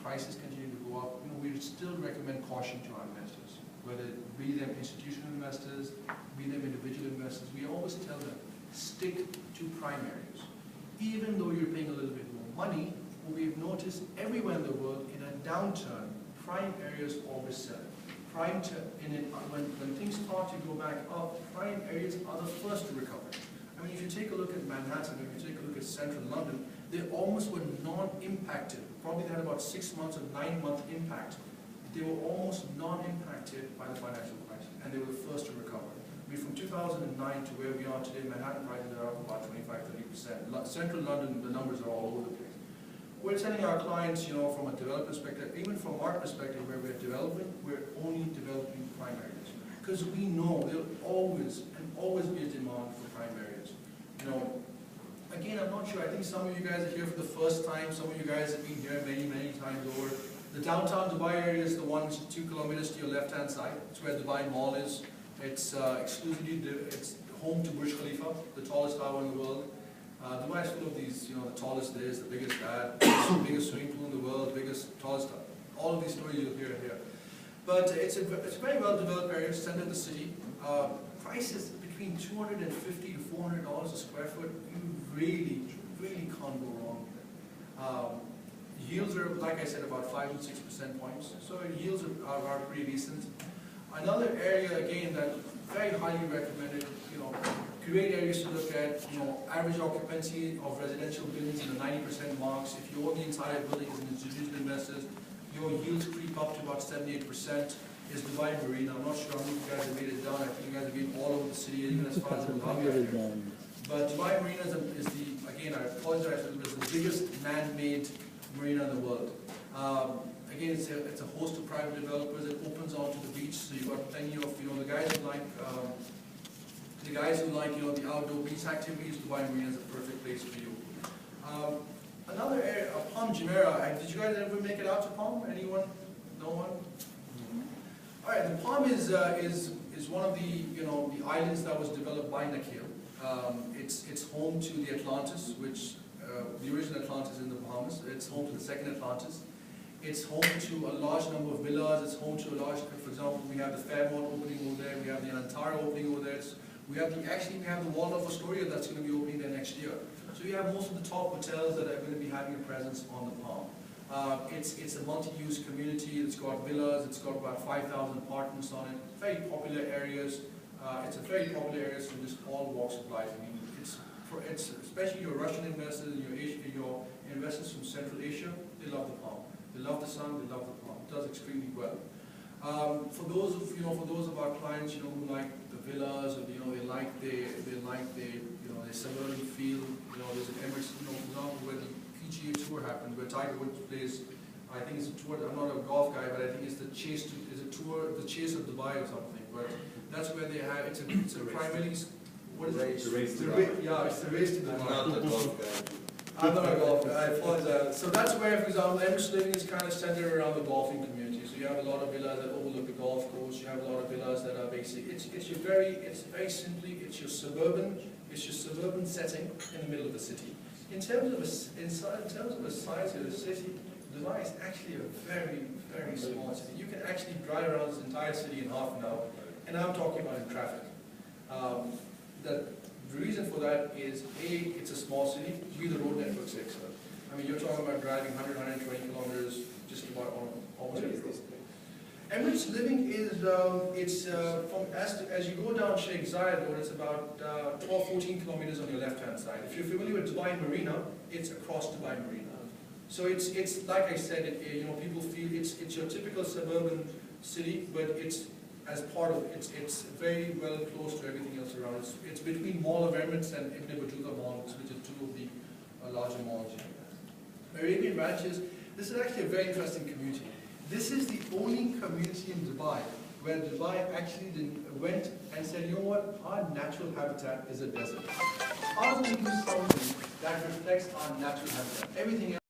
prices continue to go up, we still recommend caution to our investors, whether it be them institutional investors, be them individual investors. We always tell them, stick to prime areas. Even though you're paying a little bit more money, what we've noticed everywhere in the world, in a downturn, prime areas always sell. When things start to go back up, prime areas are the first to recover. I mean, if you take a look at Manhattan, if you take a look at central London, they almost were non-impacted. Probably they had about 6 months or 9-month impact. They were almost non-impacted by the financial crisis, and they were the first to recover. I mean, from 2009 to where we are today, Manhattan prices are up about 25–30%. Central London, the numbers are all over the place. We're telling our clients, from a developer perspective, even from our perspective where we're developing, we're only developing prime areas. Because we know there'll always be a demand for prime areas. Again, I'm not sure, I think some of you guys are here for the first time, some of you guys have been here many, many times over. The downtown Dubai area is the one 2 kilometers to your left-hand side. It's where Dubai Mall is. It's exclusively, it's home to Burj Khalifa, the tallest tower in the world. Dubai is full of these, the tallest this, the biggest that, the biggest swimming pool in the world, biggest, tallest, all of these stories you'll hear here. But it's a very well-developed area, center of the city. Prices between $250 to $400 a square foot, you really can't go wrong here. Yields are, like I said, about 5 and 6% points, so yields are pretty decent. Another area, again, that very highly recommended, great areas to look at, average occupancy of residential buildings in the 90% marks. If you own the entire building as an institutional investors, your yields creep up to about 7–8%. Is Dubai Marina. I'm not sure how many of you guys have made it down. I think you guys have been all over the city, even as far as the But Dubai Marina is the, again, I apologize, is the biggest man-made marina in the world. Again, it's a host of private developers. It opens onto the beach, so you've got plenty of, the guys who like, the outdoor beach activities. Dubai Marina is a perfect place for you. Another area, Palm Jumeirah. Did you guys ever make it out to Palm? Anyone? No one? All right. The Palm is one of the islands that was developed by Nakheel. It's home to the Atlantis, which the original Atlantis in the Bahamas. It's home to the second Atlantis. It's home to a large number of villas. It's home to a large, for example, we have the Fairmont opening over there. We have the Antara opening over there. We have the Waldorf Astoria that's going to be opening there next year. So you have most of the top hotels that are going to be having a presence on the Palm. It's a multi-use community. It's got villas. It's got about 5,000 apartments on it. Very popular areas. It's a very popular area from just all walks of life. I mean, it's especially your Russian investors, your investors from Central Asia. They love the Palm. They love the sun. They love the Palm. It does extremely well. For those of our clients, who like the villas, or they like their suburban feel. There's an Emirates, for example, where the PGA Tour happened, where Tiger Woods plays. I think it's a tour. I'm not a golf guy, but I think it's the Chase of Dubai or something. But that's where they have. It's a primarily. What is it? It's the race to Dubai. Yeah, it's the race to Dubai. I'm not a golf guy. I'm not a golf guy. I apologize. So that's where, for example, Emirates Living is kind of centered around the golfing community. So you have a lot of villas that overlook the golf course. You have a lot of villas that are basically. It's very simply. It's your suburban setting in the middle of the city. In terms of the size of the city, Dubai is actually a very, very small city. You can actually drive around this entire city in half an hour, and I'm talking about in traffic. The reason for that is, A, it's a small city, B, the road network's excellent. I mean, you're talking about driving 100, 120 kilometers just about almost every road. Emirates Living is, as you go down Sheikh Zayed Road, it's about 12, 14 kilometers on your left-hand side. If you're familiar with Dubai Marina, it's across Dubai Marina. So it's like I said, people feel it's your typical suburban city, but it's as part of it's very well close to everything else around. It's between Mall of Emirates and Ibn Battuta malls, which are two of the larger malls. Arabian Ranches. This is actually a very interesting community. This is the only community in Dubai where Dubai actually went and said, you know what, our natural habitat is a desert. How do we do something that reflects our natural habitat? Everything else